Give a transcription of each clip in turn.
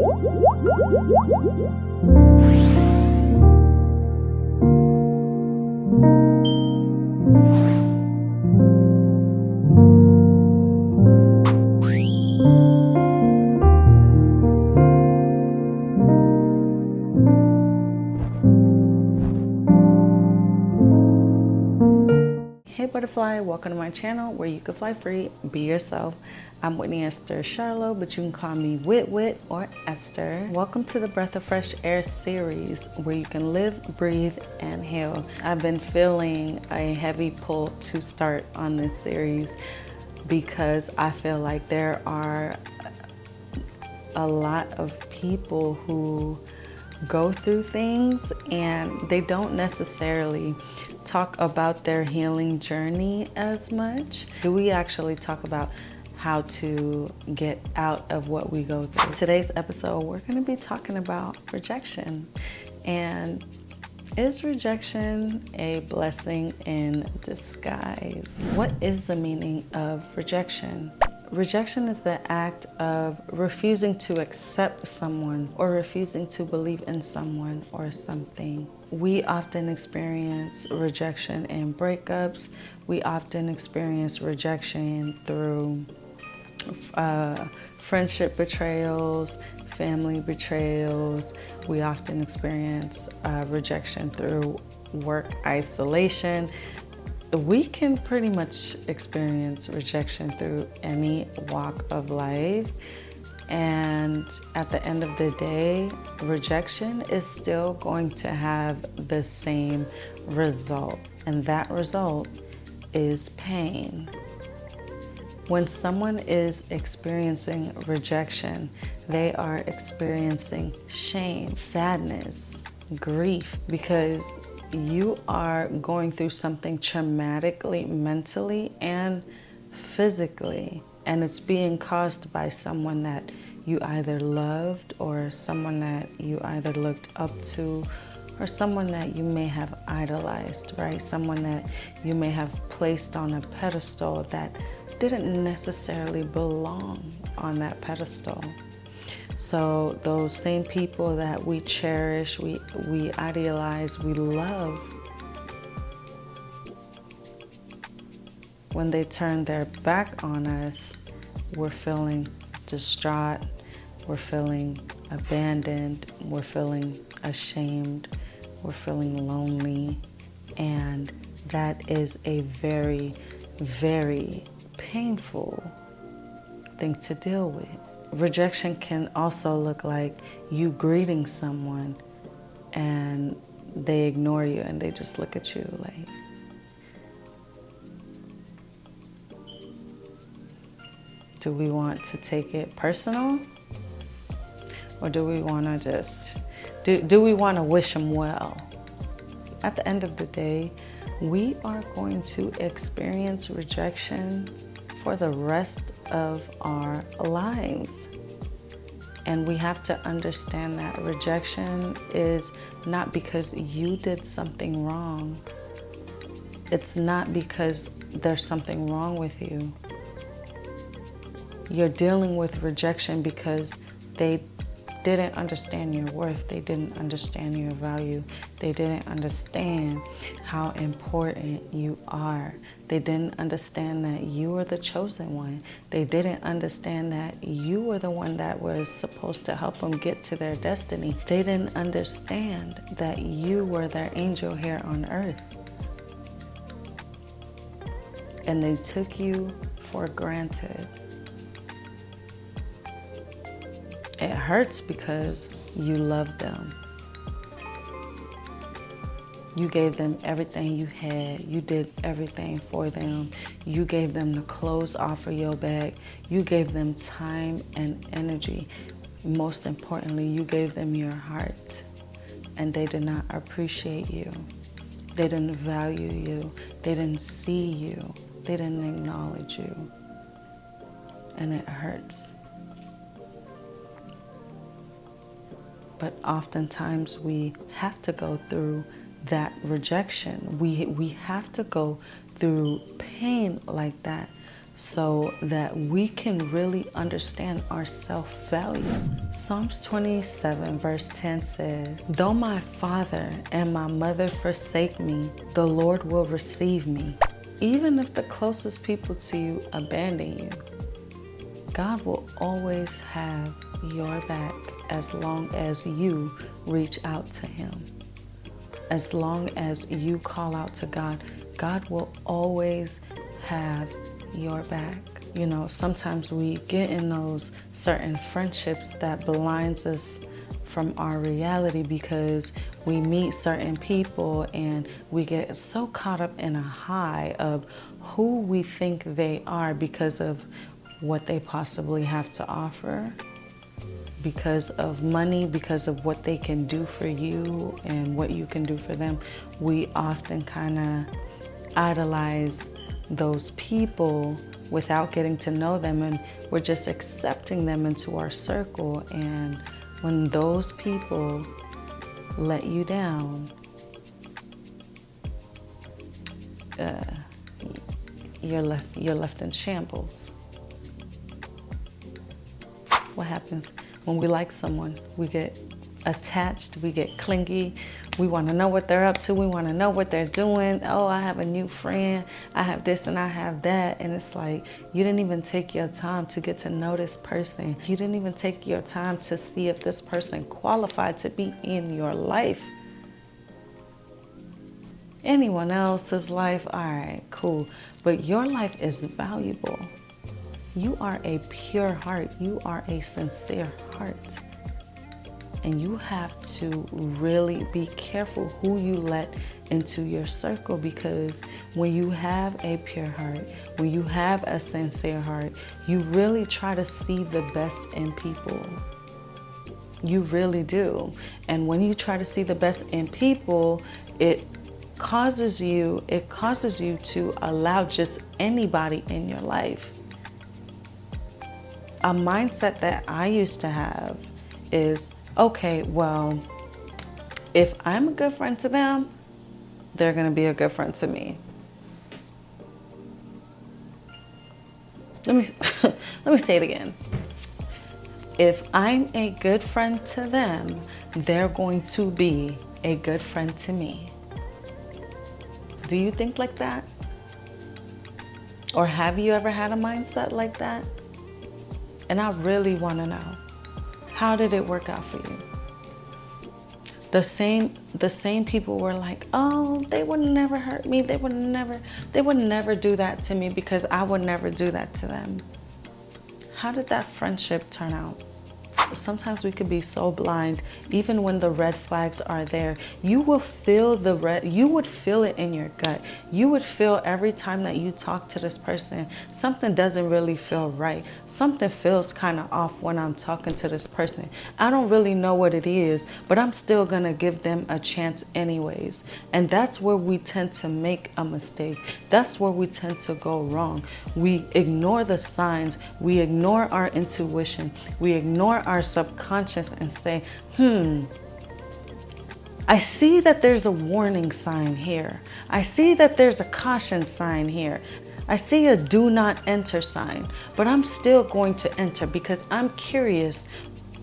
Hey butterfly, welcome to my channel where you can fly free, be yourself. I'm Whitney Esther Charlo, but you can call me Wit or Esther. Welcome to the Breath of Fresh Air series where you can live, breathe, and heal. I've been feeling a heavy pull to start on this series because I feel like there are a lot of people who go through things and they don't necessarily talk about their healing journey as much. We actually talk about how to get out of what we go through. Today's episode, we're going to be talking about rejection. And is rejection a blessing in disguise? What is the meaning of rejection? Rejection is the act of refusing to accept someone or refusing to believe in someone or something. We often experience rejection in breakups. We often experience rejection through friendship betrayals, family betrayals. We often experience rejection through work isolation. We can pretty much experience rejection through any walk of life. And at the end of the day, rejection is still going to have the same result. And that result is pain. When someone is experiencing rejection, they are experiencing shame, sadness, grief, because you are going through something traumatically, mentally and physically, and it's being caused by someone that you either loved or someone that you either looked up to or someone that you may have idolized, right? Someone that you may have placed on a pedestal that didn't necessarily belong on that pedestal. So those same people that we cherish, we idealize, we love, when they turn their back on us, we're feeling distraught, we're feeling abandoned, we're feeling ashamed, we're feeling lonely, and that is a very, very painful thing to deal with. Rejection can also look like you greeting someone and they ignore you and they just look at you like, do we want to take it personal? Or do we want to just, do we want to wish them well? At the end of the day, we are going to experience rejection for the rest of our lives. And we have to understand that rejection is not because you did something wrong. It's not because there's something wrong with you. You're dealing with rejection because they didn't understand your worth. They didn't understand your value. They didn't understand how important you are. They didn't understand that you were the chosen one. They didn't understand that you were the one that was supposed to help them get to their destiny. They didn't understand that you were their angel here on earth. And they took you for granted. It hurts because you loved them. You gave them everything you had. You did everything for them. You gave them the clothes off of your back. You gave them time and energy. Most importantly, you gave them your heart. And they did not appreciate you. They didn't value you. They didn't see you. They didn't acknowledge you. And it hurts. But oftentimes we have to go through that rejection. We have to go through pain like that so that we can really understand our self-value. Psalms 27 verse 10 says, "Though my father and my mother forsake me, the Lord will receive me." Even if the closest people to you abandon you, God will always have your back as long as you reach out to Him. As long as you call out to God, God will always have your back. You know, sometimes we get in those certain friendships that blinds us from our reality because we meet certain people and we get so caught up in a high of who we think they are because of what they possibly have to offer, because of money, because of what they can do for you and what you can do for them. We often kind of idolize those people without getting to know them, and we're just accepting them into our circle. And when those people let you down, you're left in shambles. What happens when we like someone? We get attached, we get clingy, we want to know what they're up to, we want to know what they're doing. Oh, I have a new friend, I have this and I have that. And it's like, you didn't even take your time to get to know this person. You didn't even take your time to see if this person qualified to be in your life. Anyone else's life, all right, cool. But your life is valuable. You are a pure heart. You are a sincere heart. And you have to really be careful who you let into your circle, because when you have a pure heart, when you have a sincere heart, you really try to see the best in people. You really do. And when you try to see the best in people, it causes you to allow just anybody in your life. A mindset that I used to have is, okay, well, if I'm a good friend to them, they're going to be a good friend to me. Let me say it again. If I'm a good friend to them, they're going to be a good friend to me. Do you think like that? Or have you ever had a mindset like that? And I really want to know, how did it work out for you? The same people were like, oh, they would never hurt me. They would never do that to me because I would never do that to them. How did that friendship turn out? Sometimes we could be so blind, even when the red flags are there. You will feel you would feel it in your gut. You would feel every time that you talk to this person, something doesn't really feel right. Something feels kind of off when I'm talking to this person. I don't really know what it is, but I'm still gonna give them a chance anyways. And that's where we tend to make a mistake. That's where we tend to go wrong. We ignore the signs. We ignore our intuition. We ignore our subconscious and say, I see that there's a warning sign here. I see that there's a caution sign here. I see a do not enter sign, but I'm still going to enter because I'm curious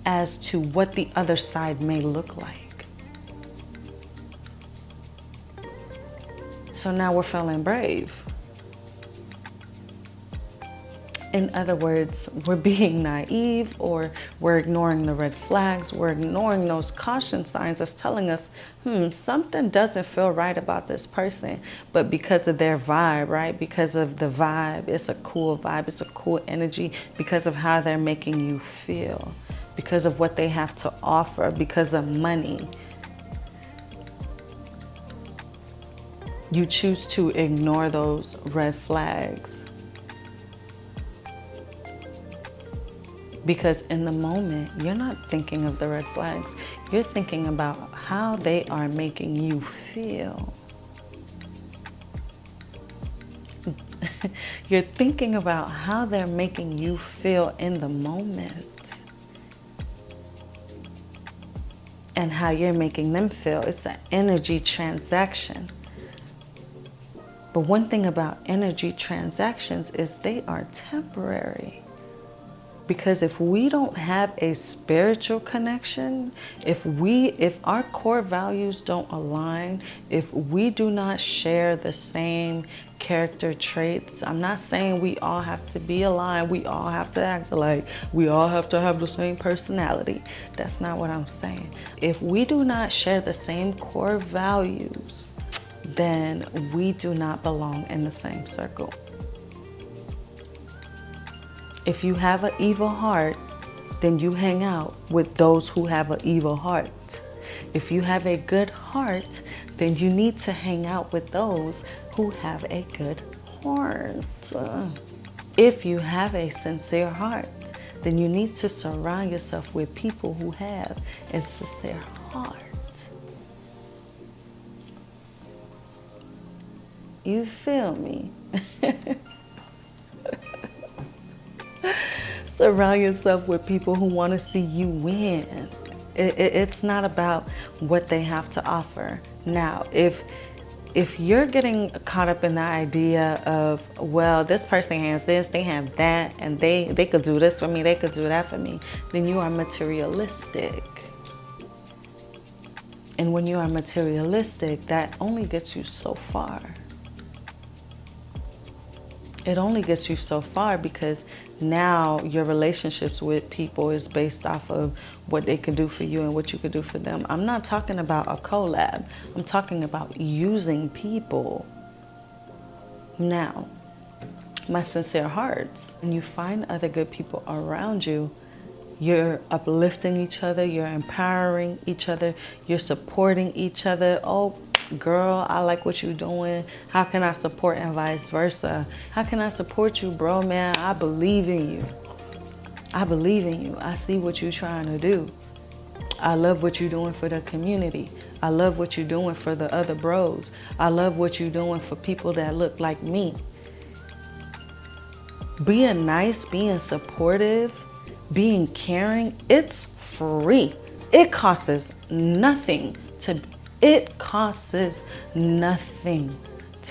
as to what the other side may look like. So now we're feeling brave. In other words, we're being naive, or we're ignoring the red flags. We're ignoring those caution signs that's telling us, something doesn't feel right about this person. But because of their vibe, right? Because of the vibe, it's a cool vibe. It's a cool energy because of how they're making you feel, because of what they have to offer, because of money. You choose to ignore those red flags. Because in the moment, you're not thinking of the red flags. You're thinking about how they are making you feel. You're thinking about how they're making you feel in the moment. And how you're making them feel. It's an energy transaction. But one thing about energy transactions is they are temporary. Because if we don't have a spiritual connection, if our core values don't align, if we do not share the same character traits, I'm not saying we all have to be aligned, we all have to act alike, we all have to have the same personality. That's not what I'm saying. If we do not share the same core values, then we do not belong in the same circle. If you have an evil heart, then you hang out with those who have an evil heart. If you have a good heart, then you need to hang out with those who have a good heart. If you have a sincere heart, then you need to surround yourself with people who have a sincere heart. You feel me? Surround yourself with people who want to see you win. It's not about what they have to offer. Now, if you're getting caught up in the idea of, well, this person has this, they have that, and they could do this for me, they could do that for me, then you are materialistic. And when you are materialistic, that only gets you so far. It only gets you so far because now your relationships with people is based off of what they can do for you and what you can do for them. I'm not talking about a collab. I'm talking about using people. Now, my sincere hearts, when you find other good people around you, you're uplifting each other, you're empowering each other, you're supporting each other. Oh, girl, I like what you're doing. How can I support, and vice versa? How can I support you, bro, man? I believe in you. I believe in you. I see what you're trying to do. I love what you're doing for the community. I love what you're doing for the other bros. I love what you're doing for people that look like me. Being nice, being supportive, being caring, it's free. It costs nothing to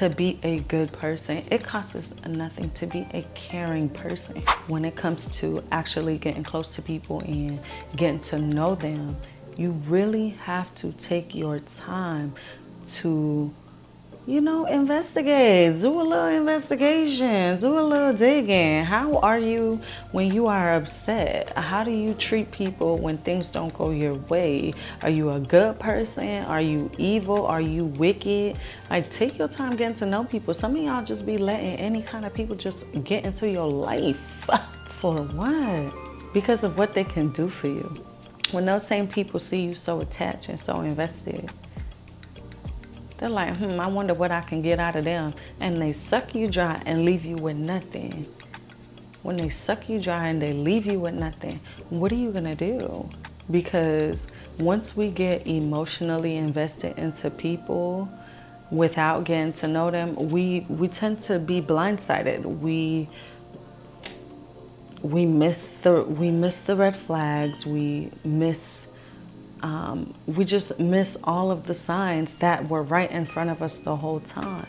be a good person. It costs nothing to be a caring person. When it comes to actually getting close to people and getting to know them, you really have to take your time to, investigate, do a little investigation, do a little digging. How are you when you are upset? How do you treat people when things don't go your way? Are you a good person? Are you evil? Are you wicked? Like, take your time getting to know people. Some of y'all just be letting any kind of people just get into your life. For what? Because of what they can do for you. When those same people see you so attached and so invested, they're like, I wonder what I can get out of them. And they suck you dry and leave you with nothing. When they suck you dry and they leave you with nothing, what are you gonna do? Because once we get emotionally invested into people without getting to know them, we tend to be blindsided. We miss the red flags. We just miss all of the signs that were right in front of us the whole time.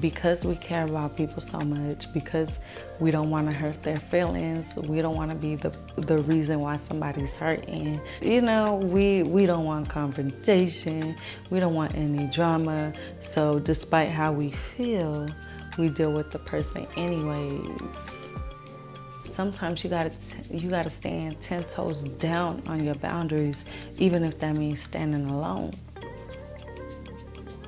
Because we care about people so much, because we don't want to hurt their feelings, we don't want to be the reason why somebody's hurting. We don't want confrontation, we don't want any drama. So despite how we feel, we deal with the person anyways. Sometimes you gotta stand 10 toes down on your boundaries, even if that means standing alone.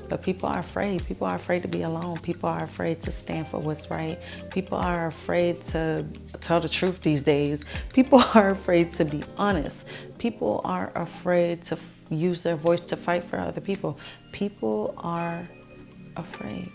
But people are afraid. People are afraid to be alone. People are afraid to stand for what's right. People are afraid to tell the truth these days. People are afraid to be honest. People are afraid to use their voice to fight for other people. People are afraid.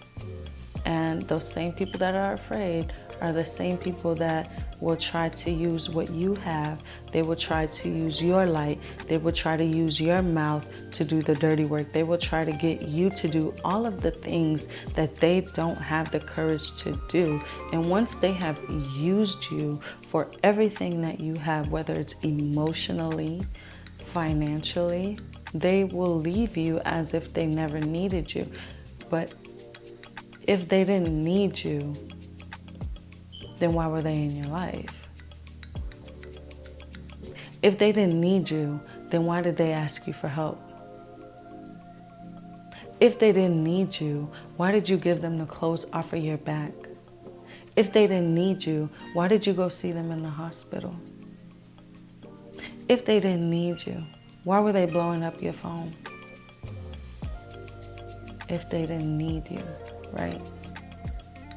And those same people that are afraid are the same people that will try to use what you have. They will try to use your light. They will try to use your mouth to do the dirty work. They will try to get you to do all of the things that they don't have the courage to do. And once they have used you for everything that you have, whether it's emotionally, financially, they will leave you as if they never needed you. But If they didn't need you, then why were they in your life? If they didn't need you, then why did they ask you for help? If they didn't need you, why did you give them the clothes off of your back? If they didn't need you, why did you go see them in the hospital? If they didn't need you, why were they blowing up your phone? If they didn't need you, right?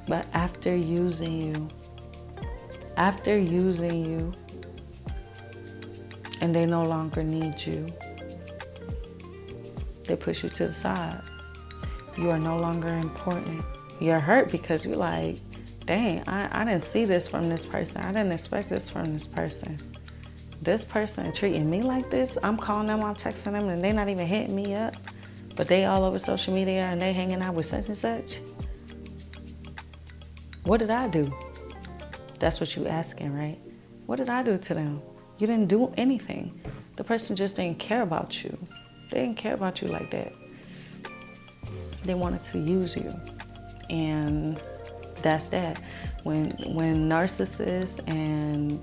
But after using you, and they no longer need you, they push you to the side. You are no longer important. You're hurt because you're like, dang, I didn't see this from this person. I didn't expect this from this person. This person treating me like this. I'm calling them, I'm texting them, and they're not even hitting me up. But they all over social media and they hanging out with such and such. What did I do? That's what you asking, right? What did I do to them? You didn't do anything. The person just didn't care about you. They didn't care about you like that. They wanted to use you. And that's that. When narcissists and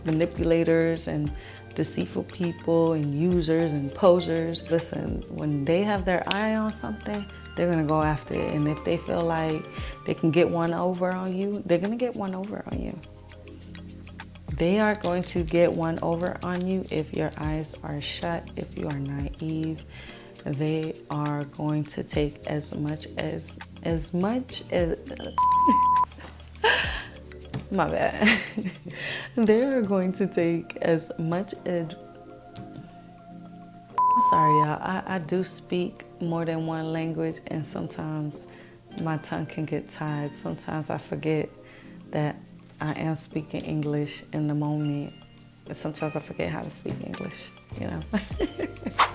manipulators and deceitful people and users and posers, listen, when they have their eye on something, they're gonna go after it. And if they feel like they can get one over on you, they're gonna get one over on you. They are going to get one over on you if your eyes are shut, if you are naive. They are going to take as much as my bad. They are going to take as much as, I'm sorry y'all, I do speak more than one language, and sometimes my tongue can get tied. Sometimes I forget that I am speaking English in the moment. Sometimes I forget how to speak English, you know.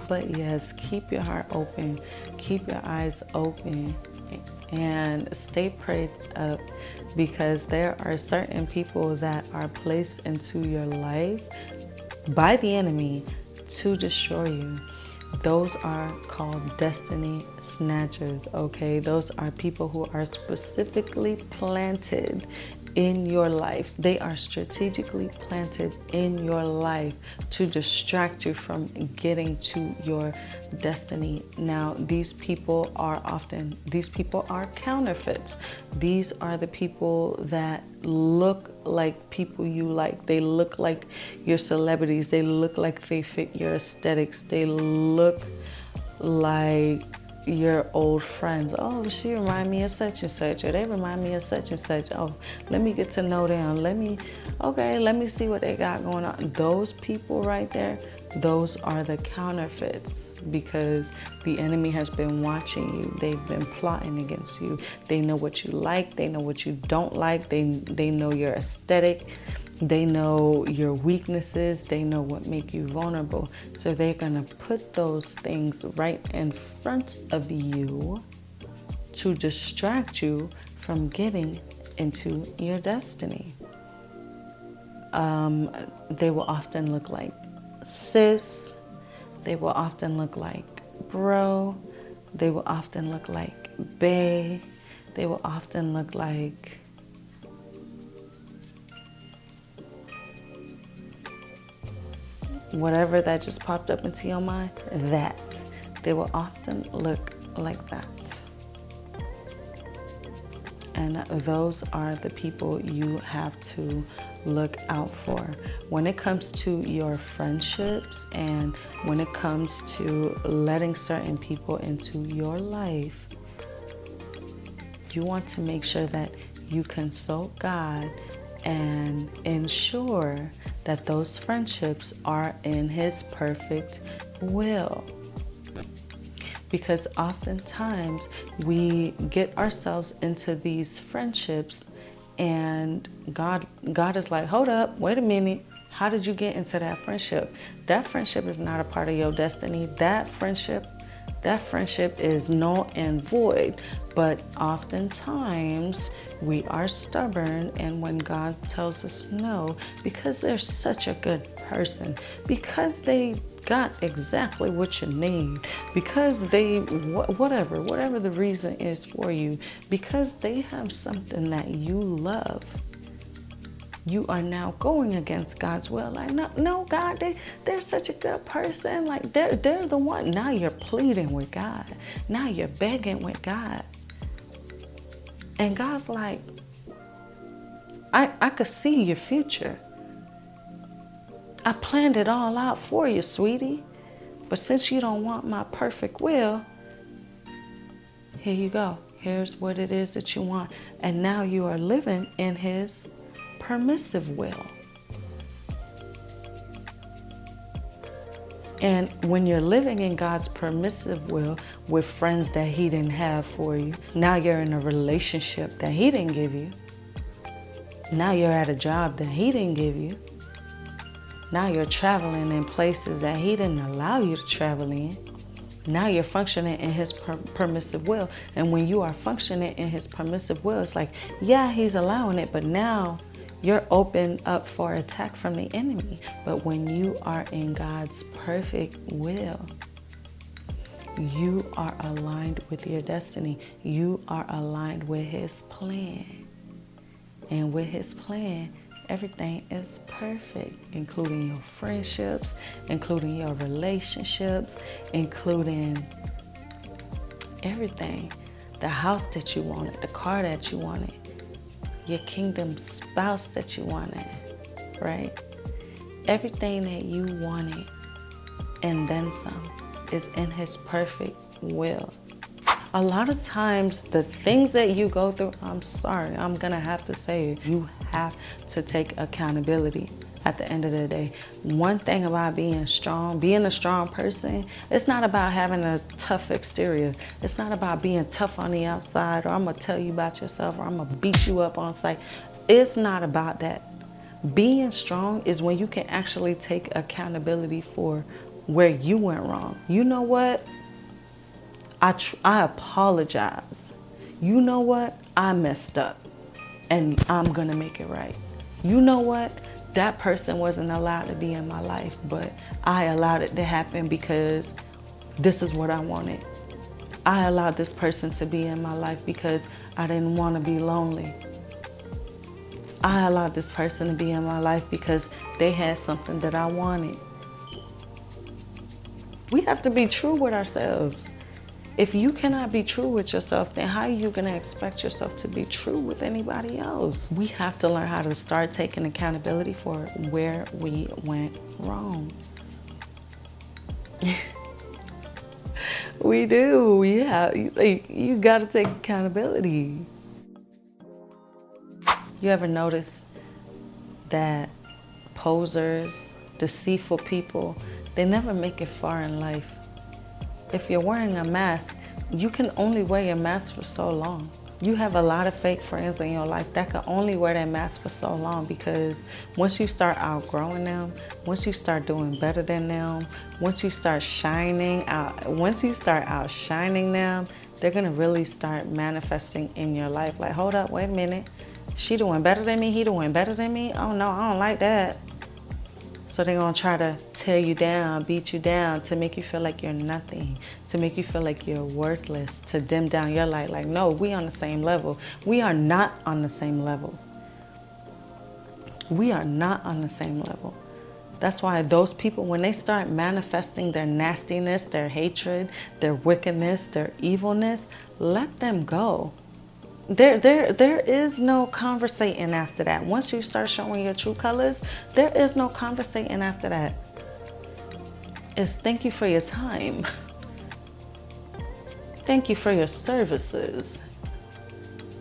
But yes, keep your heart open, keep your eyes open, and stay prayed up, because there are certain people that are placed into your life by the enemy to destroy you. Those are called destiny snatchers, okay? Those are people who are specifically planted in your life. They are strategically planted in your life to distract you from getting to your destiny. Now, these people are counterfeits. These are the people that look like people you like. They look like your celebrities. They look like they fit your aesthetics. They look like your old friends. Oh, she remind me of such and such, or they remind me of such and such. Oh, let me get to know them. Let me see what they got going on. Those people right there, those are the counterfeits, because the enemy has been watching you. They've been plotting against you. They know what you like. They know what you don't like. They know your aesthetic. They know your weaknesses. They know what make you vulnerable. So they're gonna put those things right in front of you to distract you from getting into your destiny. They will often look like sis. They will often look like bro. They will often look like bae. They will often look like whatever that just popped up into your mind, that. They will often look like that. And those are the people you have to look out for. When it comes to your friendships and when it comes to letting certain people into your life, you want to make sure that you consult God and ensure that those friendships are in His perfect will. Because oftentimes we get ourselves into these friendships and God is like, hold up, wait a minute. How did you get into that friendship? That friendship is not a part of your destiny. That friendship is null and void. But oftentimes we are stubborn, and when God tells us no, because they're such a good person, because they got exactly what you need, because they, whatever the reason is for you, because they have something that you love, you are now going against God's will. Like, no, God, they're such a good person. Like, they're the one. Now you're pleading with God. Now you're begging with God. And God's like, I could see your future. I planned it all out for you, sweetie. But since you don't want my perfect will, here you go. Here's what it is that you want. And now you are living in his permissive will. And when you're living in God's permissive will with friends that he didn't have for you, now you're in a relationship that he didn't give you. Now you're at a job that he didn't give you. Now you're traveling in places that he didn't allow you to travel in. Now you're functioning in his permissive will. And when you are functioning in his permissive will, it's like, yeah, he's allowing it, but now you're open up for attack from the enemy. But when you are in God's perfect will, you are aligned with your destiny. You are aligned with his plan. And with his plan, everything is perfect, including your friendships, including your relationships, including everything. The house that you wanted, the car that you wanted, your kingdom spouse that you wanted, right? Everything that you wanted and then some is in his perfect will. A lot of times the things that you go through, I'm sorry, I'm gonna have to say it, you have to take accountability at the end of the day. One thing about being a strong person, it's not about having a tough exterior. It's not about being tough on the outside, or I'm gonna tell you about yourself, or I'm gonna beat you up on sight. It's not about that. Being strong is when you can actually take accountability for where you went wrong. You know what? I apologize. You know what? I messed up and I'm gonna make it right. You know what? That person wasn't allowed to be in my life, but I allowed it to happen because this is what I wanted. I allowed this person to be in my life because I didn't want to be lonely. I allowed this person to be in my life because they had something that I wanted. We have to be true with ourselves. If you cannot be true with yourself, then how are you going to expect yourself to be true with anybody else? We have to learn how to start taking accountability for where we went wrong. We do. You got to take accountability. You ever notice that posers, deceitful people, they never make it far in life? If you're wearing a mask, you can only wear your mask for so long. You have a lot of fake friends in your life that can only wear that mask for so long, because once you start outgrowing them, once you start doing better than them, once you start outshining them, they're gonna really start manifesting in your life. Like, hold up, wait a minute. She doing better than me, he doing better than me? Oh no, I don't like that. So they're gonna try to tear you down, beat you down, to make you feel like you're nothing, to make you feel like you're worthless, to dim down your light. Like, no, we on the same level. We are not on the same level. We are not on the same level. That's why those people, when they start manifesting their nastiness, their hatred, their wickedness, their evilness, let them go. There is no conversating after that. Once you start showing your true colors, there is no conversating after that. It's thank you for your time. Thank you for your services.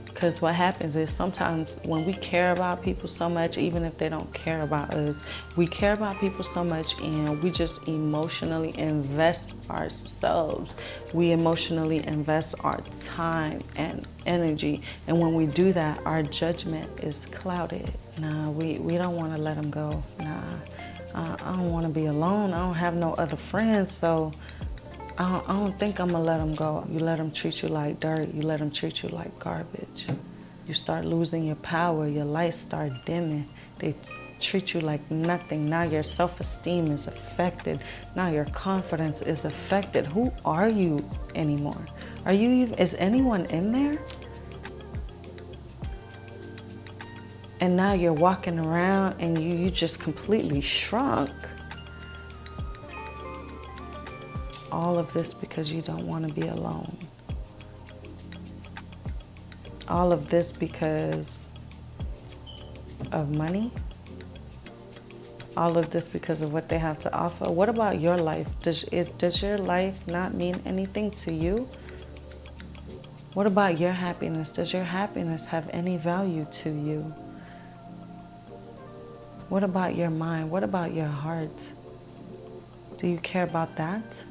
Because what happens is sometimes when we care about people so much, even if they don't care about us, we care about people so much and we just emotionally invest ourselves. We emotionally invest our time and energy. And when we do that, our judgment is clouded. Nah, we don't want to let them go. Nah, I don't want to be alone. I don't have no other friends, so I don't think I'm gonna let them go. You let them treat you like dirt. You let them treat you like garbage. You start losing your power. Your lights start dimming. They treat you like nothing. Now your self-esteem is affected. Now your confidence is affected. Who are you anymore? Is anyone in there? And now you're walking around and you just completely shrunk. All of this because you don't want to be alone. All of this because of money. All of this because of what they have to offer. What about your life? Does your life not mean anything to you? What about your happiness? Does your happiness have any value to you? What about your mind? What about your heart? Do you care about that?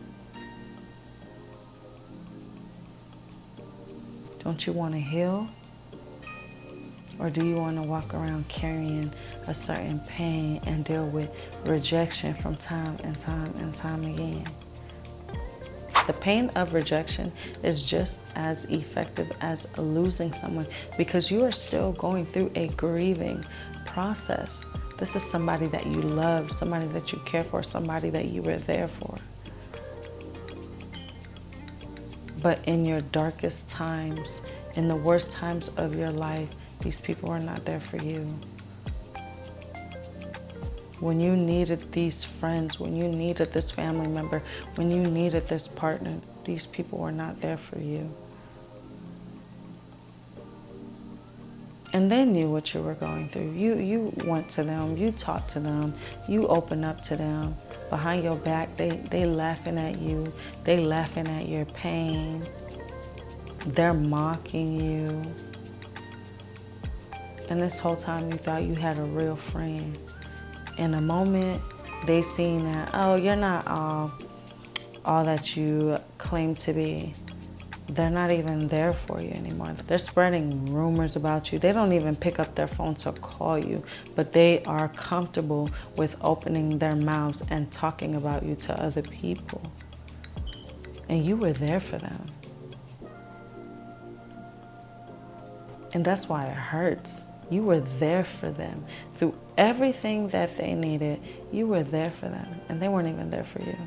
Don't you want to heal? Or do you want to walk around carrying a certain pain and deal with rejection from time and time and time again? The pain of rejection is just as effective as losing someone because you are still going through a grieving process. This is somebody that you love, somebody that you care for, somebody that you were there for. But in your darkest times, in the worst times of your life, these people are not there for you. When you needed these friends, when you needed this family member, when you needed this partner, these people were not there for you. And they knew what you were going through. You went to them, you talked to them, you opened up to them. Behind your back, they laughing at you, they laughing at your pain. They're mocking you. And this whole time you thought you had a real friend. In a moment, they seen that, oh, you're not all that you claim to be. They're not even there for you anymore. They're spreading rumors about you. They don't even pick up their phone to call you, but they are comfortable with opening their mouths and talking about you to other people. And you were there for them. And that's why it hurts. You were there for them. Through everything that they needed, you were there for them, and they weren't even there for you.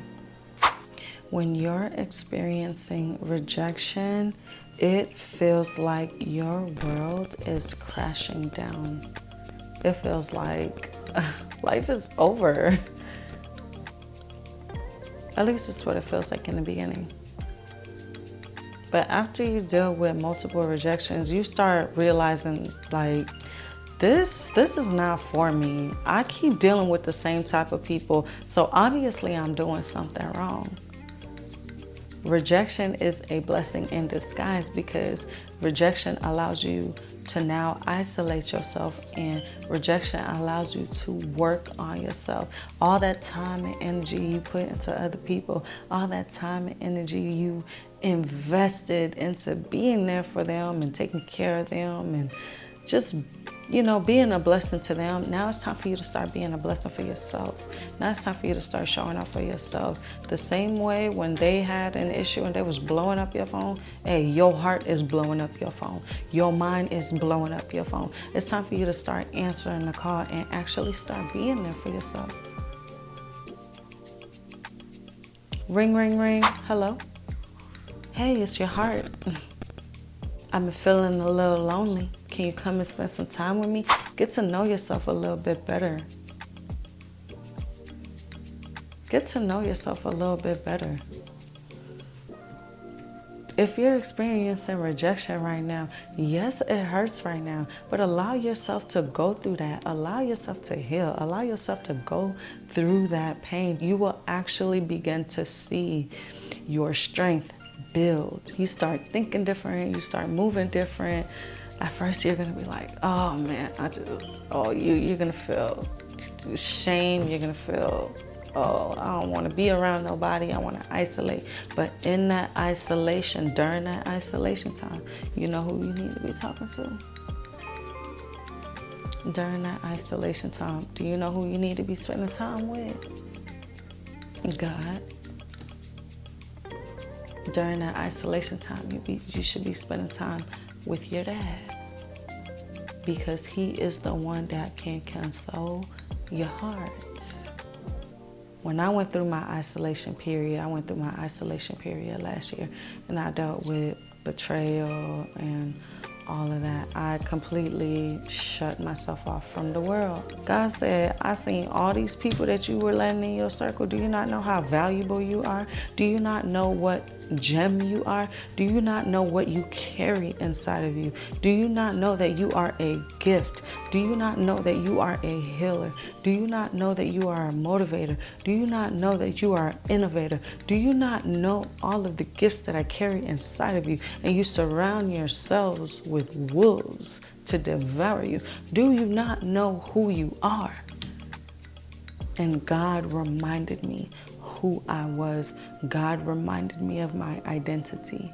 When you're experiencing rejection, it feels like your world is crashing down. It feels like life is over. At least it's what it feels like in the beginning. But after you deal with multiple rejections, you start realizing like, this is not for me. I keep dealing with the same type of people, so obviously I'm doing something wrong. Rejection is a blessing in disguise because rejection allows you to now isolate yourself, and rejection allows you to work on yourself. All that time and energy you put into other people, all that time and energy you invested into being there for them and taking care of them and just, being a blessing to them. Now it's time for you to start being a blessing for yourself. Now it's time for you to start showing up for yourself. The same way when they had an issue and they was blowing up your phone, hey, your heart is blowing up your phone. Your mind is blowing up your phone. It's time for you to start answering the call and actually start being there for yourself. Ring, ring, ring. Hello? Hey, it's your heart. I've been feeling a little lonely. Can you come and spend some time with me? Get to know yourself a little bit better. Get to know yourself a little bit better. If you're experiencing rejection right now, yes, it hurts right now, but allow yourself to go through that. Allow yourself to heal. Allow yourself to go through that pain. You will actually begin to see your strength build. You start thinking different. You start moving different. At first, you're going to be like, oh man, you're going to feel shame. You're going to feel, oh, I don't want to be around nobody. I want to isolate. But in that isolation, during that isolation time, you know who you need to be talking to? During that isolation time, do you know who you need to be spending time with? God. During that isolation time, you should be spending time with your dad, because he is the one that can console your heart. When I went through my isolation period, last year, and I dealt with betrayal and all of that. I completely shut myself off from the world. God said, I seen all these people that you were letting in your circle. Do you not know how valuable you are? Do you not know what gem you are? Do you not know what you carry inside of you? Do you not know that you are a gift? Do you not know that you are a healer? Do you not know that you are a motivator? Do you not know that you are an innovator? Do you not know all of the gifts that I carry inside of you? And you surround yourselves with wolves to devour you. Do you not know who you are? And God reminded me who I was. God reminded me of my identity.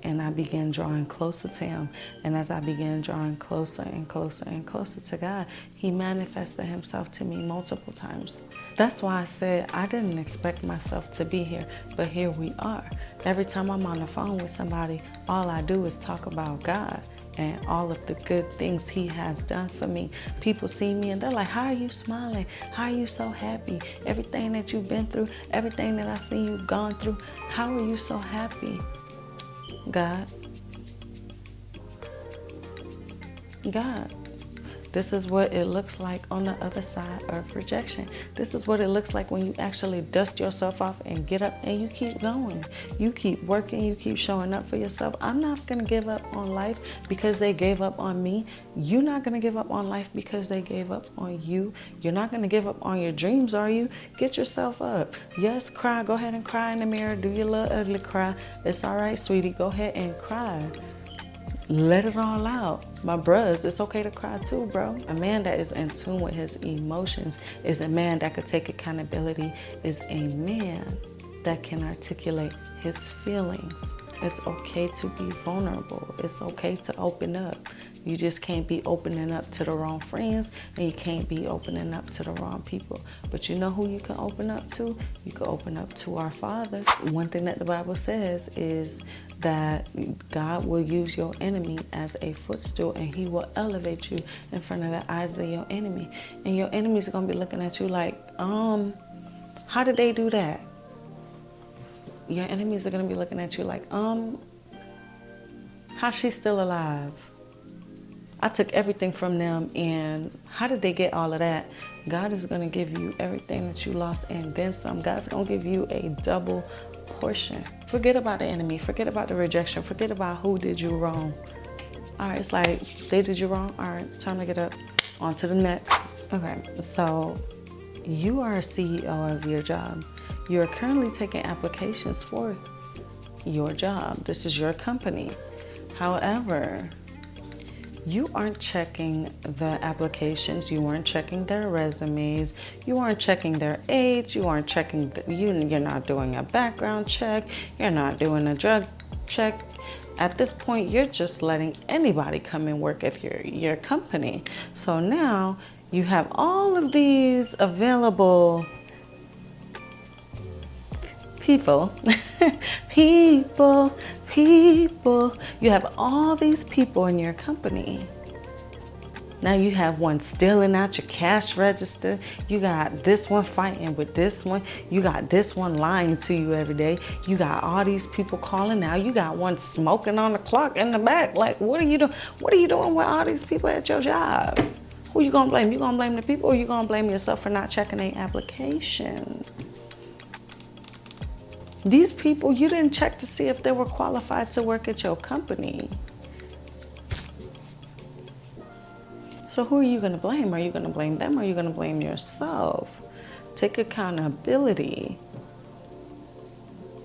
And I began drawing closer to him. And as I began drawing closer and closer and closer to God, he manifested himself to me multiple times. That's why I said I didn't expect myself to be here, but here we are. Every time I'm on the phone with somebody, all I do is talk about God and all of the good things he has done for me. People see me and they're like, how are you smiling? How are you so happy? Everything that you've been through, everything that I see you've gone through, how are you so happy? God. This is what it looks like on the other side of rejection. This is what it looks like when you actually dust yourself off and get up and you keep going. You keep working, you keep showing up for yourself. I'm not going to give up on life because they gave up on me. You're not going to give up on life because they gave up on you. You're not going to give up on your dreams, are you? Get yourself up. Yes, cry. Go ahead and cry in the mirror. Do your little ugly cry. It's all right, sweetie. Go ahead and cry. Let it all out. My bros, it's okay to cry too, bro. A man that is in tune with his emotions is a man that could take accountability, is a man that can articulate his feelings. It's okay to be vulnerable. It's okay to open up. You just can't be opening up to the wrong friends, and you can't be opening up to the wrong people. But you know who you can open up to? You can open up to our Father. One thing that the Bible says is that God will use your enemy as a footstool, and he will elevate you in front of the eyes of your enemy. And your enemies are going to be looking at you like, how did they do that? Your enemies are going to be looking at you like, how's she still alive? I took everything from them, and how did they get all of that? God is going to give you everything that you lost and then some. God's going to give you a double portion. Forget about the enemy. Forget about the rejection. Forget about who did you wrong. All right, it's like they did you wrong. All right, time to get up. On to the next. Okay, so you are a CEO of your job. You are currently taking applications for your job. This is your company. However, you aren't checking the applications. You aren't checking their resumes. You aren't checking their age. You aren't checking, you're not doing a background check. You're not doing a drug check. At this point, you're just letting anybody come and work at your company. So now you have all of these available people. You have all these people in your company. Now you have one stealing out your cash register. You got this one fighting with this one. You got this one lying to you every day. You got all these people calling out. You got one smoking on the clock in the back. Like, what are you doing? What are you doing with all these people at your job? Who you gonna blame? You gonna blame the people, or you gonna blame yourself for not checking their application? These people, you didn't check to see if they were qualified to work at your company. So who are you going to blame? Are you going to blame them, or are you going to blame yourself? Take accountability.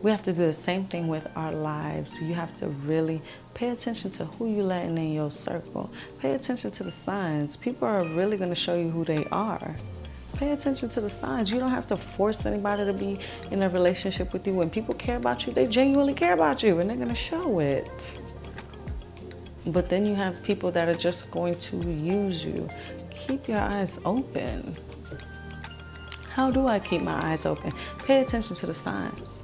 We have to do the same thing with our lives. You have to really pay attention to who you're letting in your circle. Pay attention to the signs. People are really going to show you who they are. Pay attention to the signs. You don't have to force anybody to be in a relationship with you. When people care about you, they genuinely care about you, and they're going to show it. But then you have people that are just going to use you. Keep your eyes open. How do I keep my eyes open? Pay attention to the signs.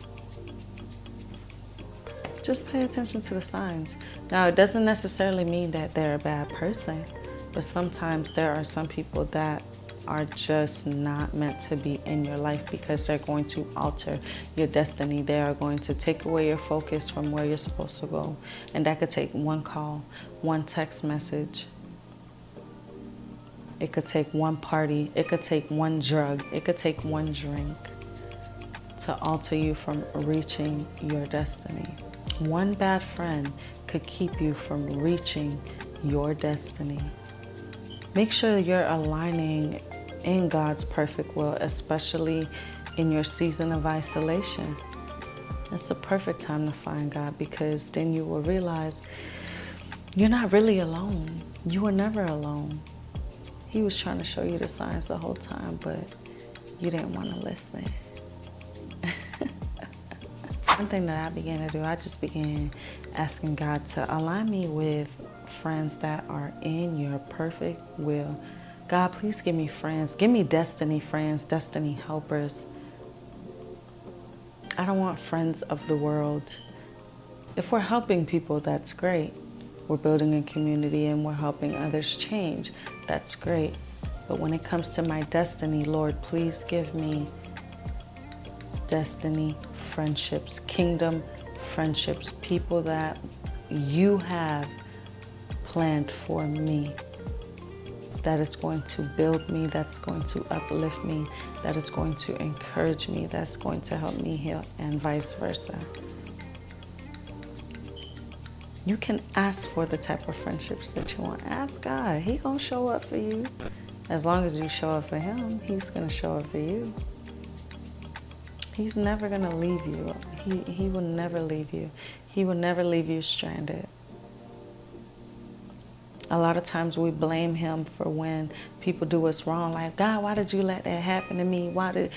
Just pay attention to the signs. Now, it doesn't necessarily mean that they're a bad person, but sometimes there are some people that are just not meant to be in your life because they're going to alter your destiny. They are going to take away your focus from where you're supposed to go. And that could take one call, one text message. It could take one party. It could take one drug. It could take one drink to alter you from reaching your destiny. One bad friend could keep you from reaching your destiny. Make sure you're aligning in God's perfect will, especially in your season of isolation. It's the perfect time to find God, because then you will realize you're not really alone. You were never alone. He was trying to show you the signs the whole time, but you didn't want to listen. One thing that I began to do, I just began asking God to align me with friends that are in your perfect will. God, please give me friends. Give me destiny friends, destiny helpers. I don't want friends of the world. If we're helping people, that's great. We're building a community and we're helping others change. That's great. But when it comes to my destiny, Lord, please give me destiny friendships, kingdom friendships, people that you have planned for me, that is going to build me, that's going to uplift me, that is going to encourage me, that's going to help me heal, and vice versa. You can ask for the type of friendships that you want. Ask God. He gonna show up for you. As long as you show up for him, he's gonna show up for you. He's never gonna leave you. He will never leave you. He will never leave you stranded. A lot of times we blame him for when people do us wrong. Like, God, why did you let that happen to me? Why did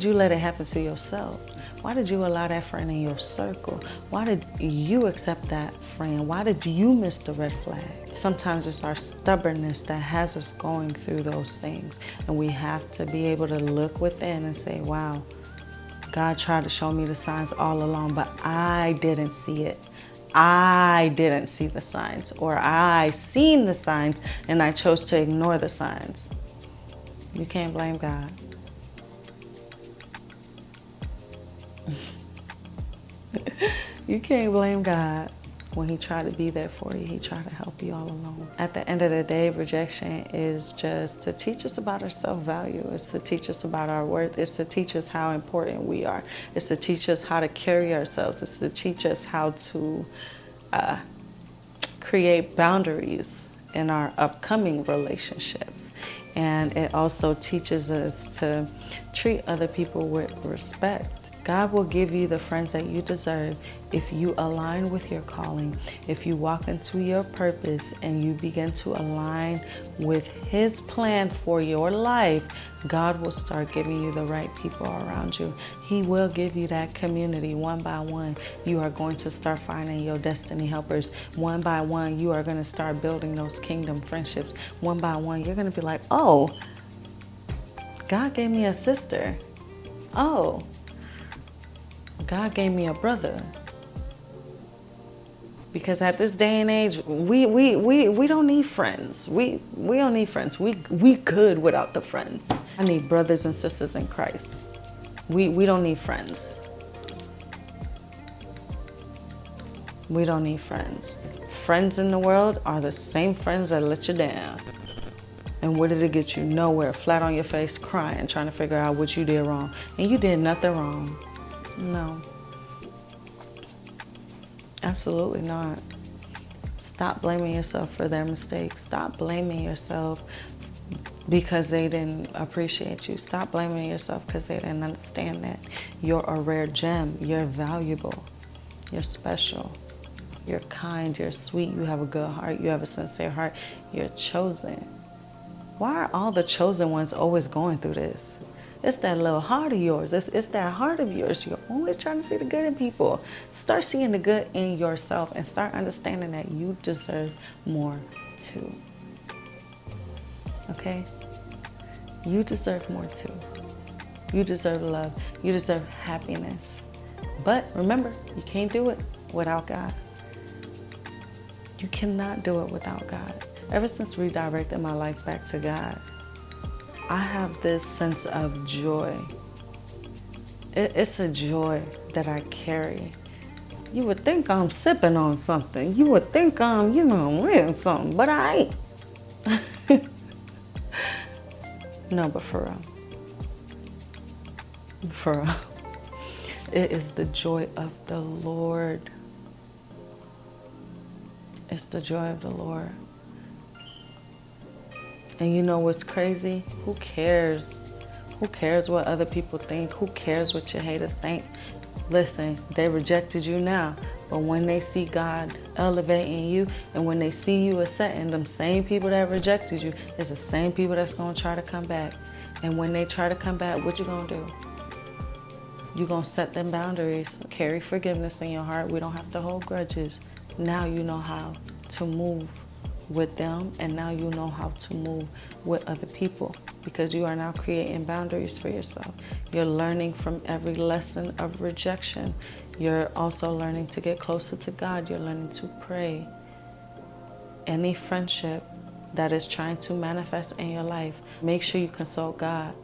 you let it happen to yourself? Why did you allow that friend in your circle? Why did you accept that friend? Why did you miss the red flag? Sometimes it's our stubbornness that has us going through those things. And we have to be able to look within and say, wow, God tried to show me the signs all along, but I didn't see it. I didn't see the signs, or I seen the signs and I chose to ignore the signs. You can't blame God. You can't blame God when he tried to be there for you. He tried to help you all along. At the end of the day, rejection is just to teach us about our self-value. It's to teach us about our worth. It's to teach us how important we are. It's to teach us how to carry ourselves. It's to teach us how to create boundaries in our upcoming relationships. And it also teaches us to treat other people with respect. God will give you the friends that you deserve if you align with your calling, if you walk into your purpose and you begin to align with his plan for your life. God will start giving you the right people around you. He will give you that community one by one. You are going to start finding your destiny helpers. One by one, you are going to start building those kingdom friendships. One by one, you're going to be like, oh, God gave me a sister. Oh, God gave me a brother. Because at this day and age, we don't need friends. We don't need friends. We good without the friends. I need brothers and sisters in Christ. We don't need friends. We don't need friends. Friends in the world are the same friends that let you down. And where did it get you? Nowhere. Flat on your face, crying, trying to figure out what you did wrong. And you did nothing wrong. No. Absolutely not. Stop blaming yourself for their mistakes. Stop blaming yourself because they didn't appreciate you. Stop blaming yourself because they didn't understand that you're a rare gem. You're valuable. You're special. You're kind. You're sweet. You have a good heart. You have a sincere heart. You're chosen. Why are all the chosen ones always going through this? It's that little heart of yours. It's that heart of yours. You're always trying to see the good in people. Start seeing the good in yourself and start understanding that you deserve more too. Okay? You deserve more too. You deserve love. You deserve happiness. But remember, you can't do it without God. You cannot do it without God. Ever since redirecting my life back to God, I have this sense of joy. It's a joy that I carry. You would think I'm sipping on something. You would think I'm, reading something, but I ain't. No, but for real. For real. It is the joy of the Lord. It's the joy of the Lord. And you know what's crazy? Who cares? Who cares what other people think? Who cares what your haters think? Listen, they rejected you now. But when they see God elevating you, and when they see you ascending, them same people that rejected you, it's the same people that's going to try to come back. And when they try to come back, what you going to do? You're going to set them boundaries. Carry forgiveness in your heart. We don't have to hold grudges. Now you know how to move with them, and now you know how to move with other people, because you are now creating boundaries for yourself. You're learning from every lesson of rejection. You're also learning to get closer to God. You're learning to pray. Any friendship that is trying to manifest in your life, make sure you consult God.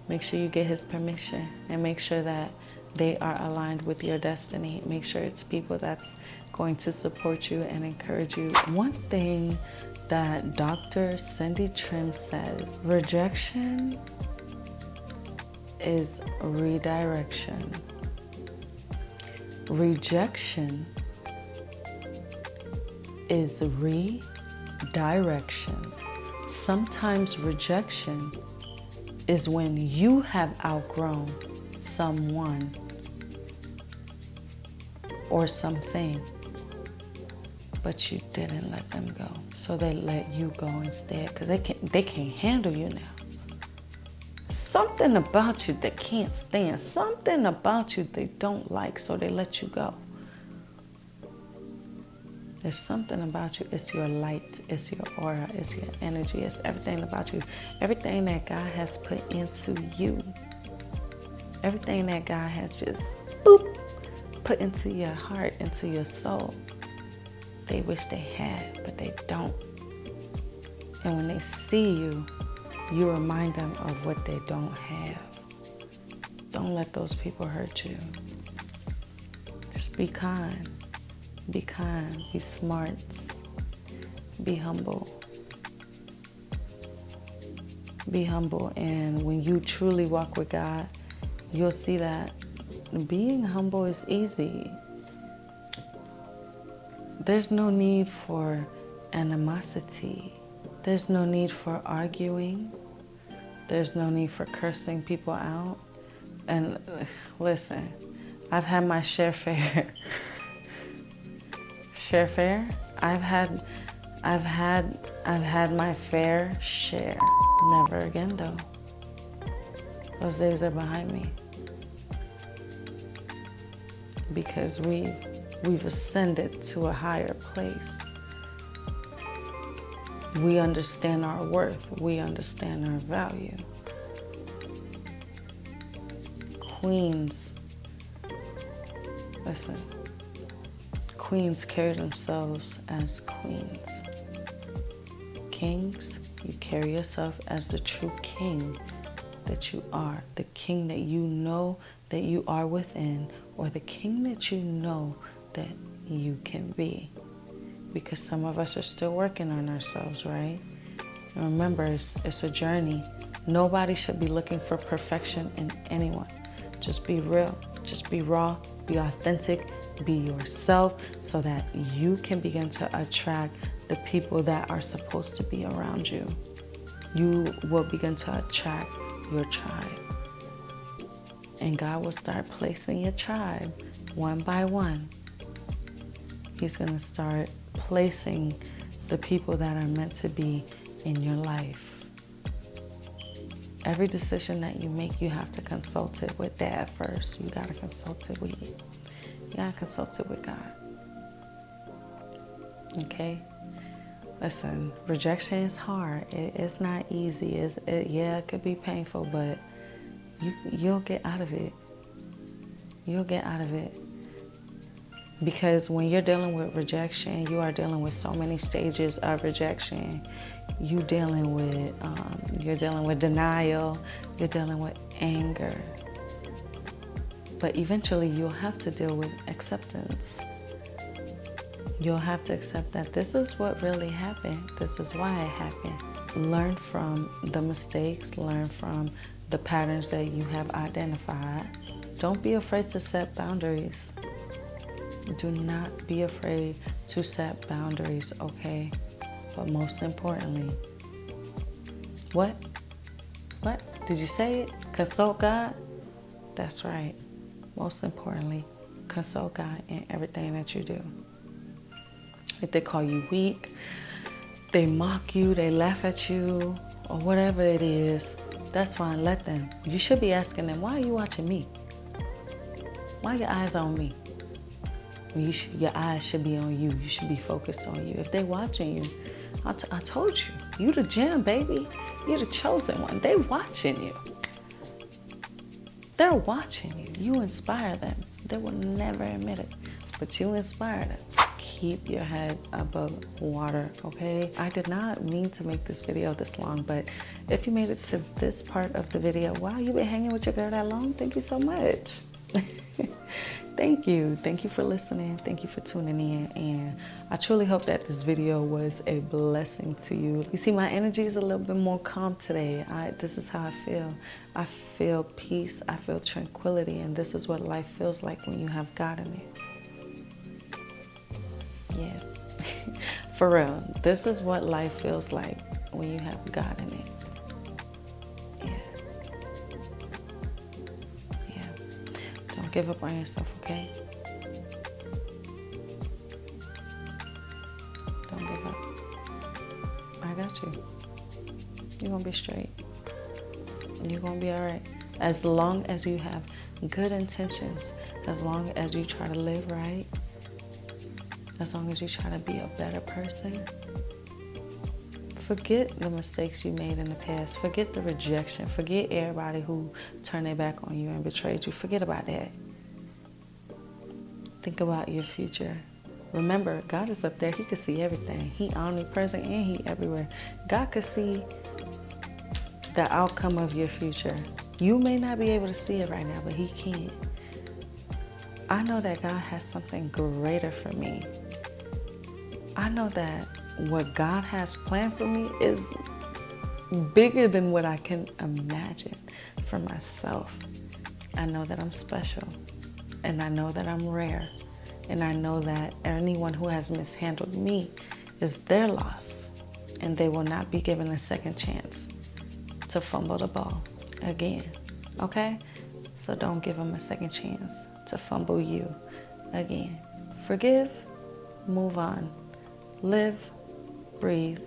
Make sure you get His permission, and make sure that they are aligned with your destiny. Make sure it's people that's going to support you and encourage you. One thing that Dr. Cindy Trim says, rejection is redirection. Rejection is redirection. Sometimes rejection is when you have outgrown someone or something, but you didn't let them go. So they let you go instead, because they can't handle you now. Something about you they can't stand. Something about you they don't like, so they let you go. There's something about you. It's your light. It's your aura. It's your energy. It's everything about you. Everything that God has put into you. Everything that God has just, boop, put into your heart, into your soul. They wish they had, but they don't. And when they see you, you remind them of what they don't have. Don't let those people hurt you. Just be kind. Be kind. Be smart. Be humble. Be humble. And when you truly walk with God, you'll see that being humble is easy. There's no need for animosity. There's no need for arguing. There's no need for cursing people out. And listen, I've had my share fare. Share fare? I've had my fair share. Never again though. Those days are behind me. Because we've ascended to a higher place. We understand our worth. We understand our value. Queens, listen, queens carry themselves as queens. Kings, you carry yourself as the true king that you are, the king that you know that you are within, or the king that you know that you can be. Because some of us are still working on ourselves, right? And remember, it's a journey. Nobody should be looking for perfection in anyone. Just be real, just be raw, be authentic, be yourself, so that you can begin to attract the people that are supposed to be around you. You will begin to attract your tribe. And God will start placing your tribe one by one. He's going to start placing the people that are meant to be in your life. Every decision that you make, you have to consult it with Dad first. You got to consult it with you. You got to consult it with God. Okay? Listen, rejection is hard. It's not easy. It could be painful, but you'll get out of it. You'll get out of it. Because when you're dealing with rejection, you are dealing with so many stages of rejection. You're dealing with denial, you're dealing with anger. But eventually you'll have to deal with acceptance. You'll have to accept that this is what really happened. This is why it happened. Learn from the mistakes, learn from the patterns that you have identified. Don't be afraid to set boundaries. Do not be afraid to set boundaries, okay? But most importantly, what? Did you say it? Consult God? That's right. Most importantly, consult God in everything that you do. If they call you weak, they mock you, they laugh at you, or whatever it is, that's fine, let them. You should be asking them, why are you watching me? Why are your eyes on me? Your eyes should be on you. You should be focused on you. If they're watching you, I told you, you the gem, baby. You're the chosen one. They watching you. They're watching you. You inspire them. They will never admit it, but you inspire them. Keep your head above water, okay? I did not mean to make this video this long, but if you made it to this part of the video, wow, you've been hanging with your girl that long. Thank you so much. Thank you. Thank you for listening. Thank you for tuning in. And I truly hope that this video was a blessing to you. You see, my energy is a little bit more calm today. This is how I feel. I feel peace. I feel tranquility. And this is what life feels like when you have God in it. Yeah. For real. This is what life feels like when you have God in it. Don't give up on yourself, okay? Don't give up. I got you. You're gonna be straight. You're gonna be all right. As long as you have good intentions, as long as you try to live right, as long as you try to be a better person, forget the mistakes you made in the past. Forget the rejection. Forget everybody who turned their back on you and betrayed you. Forget about that. Think about your future. Remember, God is up there. He can see everything. He omnipresent and He everywhere. God can see the outcome of your future. You may not be able to see it right now, but He can. I know that God has something greater for me. I know that what God has planned for me is bigger than what I can imagine for myself. I know that I'm special, and I know that I'm rare, and I know that anyone who has mishandled me is their loss, and they will not be given a second chance to fumble the ball again, okay? So don't give them a second chance to fumble you again. Forgive, move on, live, breathe,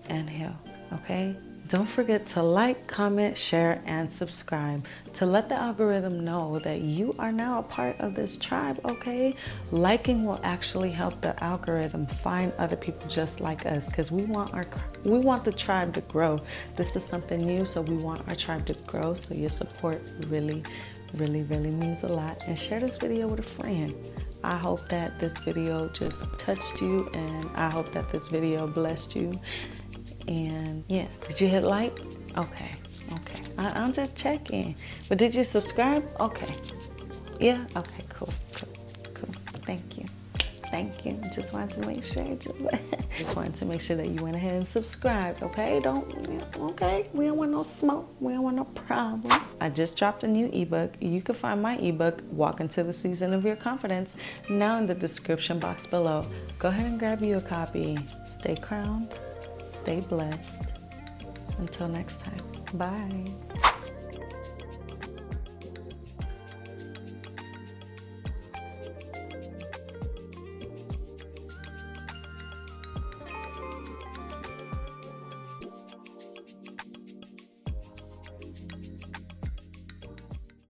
and heal, okay? Don't forget to like, comment, share, and subscribe to let the algorithm know that you are now a part of this tribe, okay? Liking will actually help the algorithm find other people just like us, because we want the tribe to grow. This is something new, so we want our tribe to grow. So your support really means a lot. And share this video with a friend. I hope that this video just touched you, and I hope that this video blessed you. And yeah, did you hit like? Okay. I'm just checking. But did you subscribe? Okay. Yeah? Okay, cool. Thank you. Just wanted to make sure. Just wanted to make sure that you went ahead and subscribed, okay? Okay? We don't want no smoke. We don't want no problem. I just dropped a new ebook. You can find my ebook, Walk Into the Season of Your Confidence, now in the description box below. Go ahead and grab you a copy. Stay crowned. Stay blessed. Until next time. Bye.